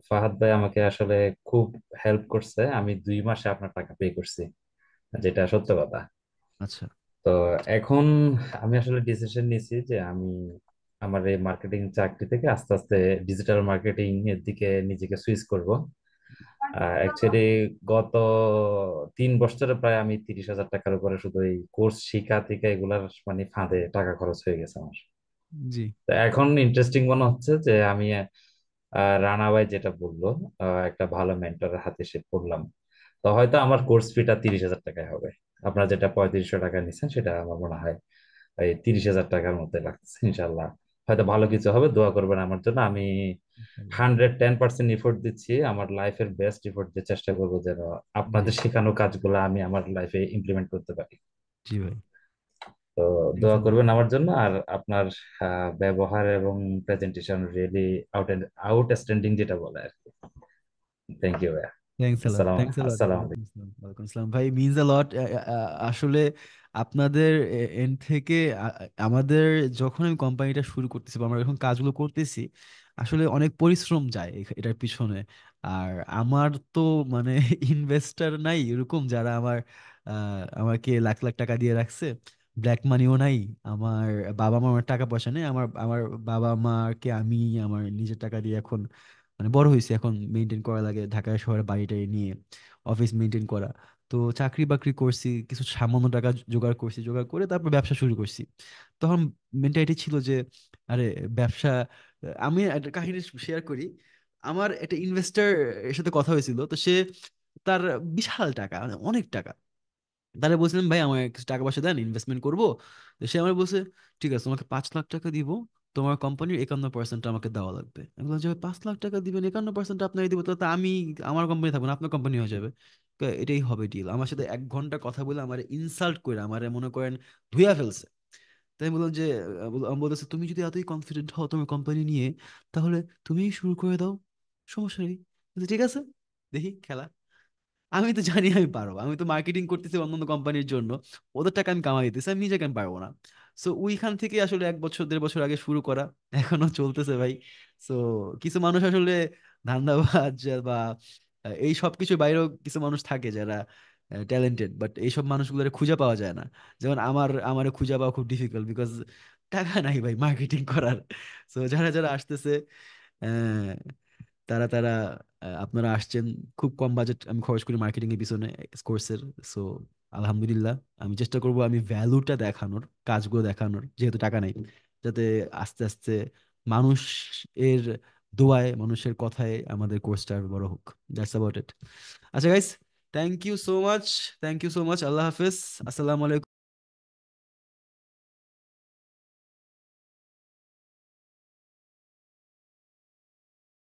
ফাহাদ ভাই আমাকে আসলে খুব হেল্প করছে। আমি 2 মাসে আপনার টাকা পে করছি, যেটা সত্য কথা। আচ্ছা। তো এখন আমি আসলে ডিসিশন নিয়েছি যে আমি আমার এই মার্কেটিং চাকরি থেকে আস্তে আস্তে ডিজিটাল মার্কেটিং এর দিকে নিজেকে সুইচ করব। অ্যাকচুয়ালি গত 3 বছরে প্রায় আমি 30,000 টাকার উপরে শুধু এই কোর্স শিখা থেকে এগুলার মানে ফাঁদে টাকা খরচ হয়ে গেছে আমার। জি তো এখন ইন্টারেস্টিং মনে হচ্ছে যে আমি রানা ভাই যেটা বললো, একটা ভালো মেন্টরের হাতে সে পড়লাম, তো হয়তো আমার কোর্স ফিটা 30,000 টাকায় হবে। আপনার যেটা 3500 টাকা নিচ্ছেন সেটা আমার মনে হয় এই 30,000 টাকার মধ্যে লাগতেছে ইনশাল্লাহ। হয়তো ভালো কিছু হবে, দোয়া করবেন আমার জন্য। আমি ইনশাআল্লাহ। 110% এফোর্ট দিচ্ছি, আমার লাইফের বেস্ট এফোর্ট দিয়ে চেষ্টা করবো যেন জি আপনাদের শেখানো কাজগুলো আমি আমার লাইফে ইমপ্লিমেন্ট করতে পারি। জি ভাই। তো থ্যাংকস দোয়া আ লট করবেন ভাই। আমার জন্য। আর আপনার ব্যবহার এবং প্রেজেন্টেশন রিয়েলি আউট আউটস্ট্যান্ডিং যেটা বলে আর কি। থ্যাংক ইউ ভাইয়া। থ্যাংকস আ লট, আসসালাম থ্যাংকস আ লট। আসসালাম ওয়ালাইকুম আলাইকুম। আসসালাম, ওয়ালাইকুম আসসালাম ভাই, মিনস আ লট। আসলে আপনাদের এন্ড থেকে আমাদের, যখন আমি কোম্পানিটা শুরু করতেছি বা আমরা যখন কাজগুলো করতেছি, আসলে অনেক পরিশ্রম যায় এটার পিছনে। আর আমার তো মানে ইনভেস্টার নাই এরকম যারা আমাকে লাখ লাখ টাকা দিয়ে রাখছে। ব্ল্যাক মানিও নাই আমার। বাবা মার অনেক টাকা পয়সা নেই আমার। আমার বাবা মাকে আমি আমার নিজের টাকা দিয়ে এখন মানে বড় হয়েছে, এখন মেনটেন করা লাগে, ঢাকা শহরে বাড়িটাই নিয়ে অফিস মেনটেন করা। তো চাকরি বাকরি করছি, কিছু সামান্য টাকা জোগাড় করছি, জোগাড় করে তারপর ব্যবসা শুরু করছি। তখন মেন্টালিটি ছিল যে আরে ব্যবসা, আমি একটা কাহিনী শেয়ার করি। আমার একটা ইনভেস্টর এর সাথে কথা হয়েছিল, তো সে তার বিশাল টাকা, মানে অনেক টাকা। তাহলে বলছিলাম ভাই আমার কিছু টাকা পয়সা দেন, ইনভেস্টমেন্ট করবো। তো সে আমার বলছে ঠিক আছে তোমাকে 5 লাখ টাকা দিব, তোমার কোম্পানির 51% আমাকে দেওয়া লাগবে। আমি বললাম যে ভাই, 5 লাখ টাকা দিবেন, 51% আপনাকে দিব, তো আমি আমার কোম্পানি থাকবো না, আপনার কোম্পানি হয়ে যাবে। এটাই হবে ডিল। আমার সাথে 1 ঘন্টা কথা বলে আমার ইনসাল্ট করে আমার মনে করেন ধুইয়া ফেলছে। তাই আমি বললাম যে আমি বলতেছে তুমি যদি এতই কনফিডেন্ট হও তোমার কোম্পানি নিয়ে, তাহলে তুমিই শুরু করে দাও, সমস্যা নেই। বলছে, ঠিক আছে, দেখি খেলা। আমি তো জানি আমি পারবো, আমি তো মার্কেটিং করতেছি অন্যান্য কোম্পানির জন্য, ওদের টাকা আমি কামাই দিতেছি, আমি নিজে কেন পারবো না? সো ওইখান থেকে আসলে 1 বছর 1.5 বছর আগে শুরু করা, এখনো চলতেছে ভাই। সো কিছু মানুষ আসলে ধান্দাবাজ বা এই সব কিছুর বাইরেও কিছু মানুষ থাকে যারা ট্যালেন্টেড, বাট এইসব মানুষগুলো খুঁজে পাওয়া যায় না। যেমন আমার খুঁজে পাওয়া খুব ডিফিকাল্ট, বিকজ টাকা নাই ভাই মার্কেটিং করার। সো যারা যারা আসতেছে, আহ, তারা তারা আপনারা আসছেন, খুব কম বাজেট আমি খরচ করি মার্কেটিং এর পিছনে কোর্সের। সো আলহামদুলিল্লাহ, আমি চেষ্টা করব আমি ভ্যালুটা দেখানোর, কাজগুলো দেখানোর, যেহেতু টাকা নাই, যাতে আস্তে আস্তে মানুষ এর দোয়ায়, মানুষের কথায় আমাদের কোর্সটা আরো বড় হোক। That's about it. আচ্ছা guys, thank you so much, thank you so much. আল্লাহ হাফেজ। আসসালামু আলাইকুম।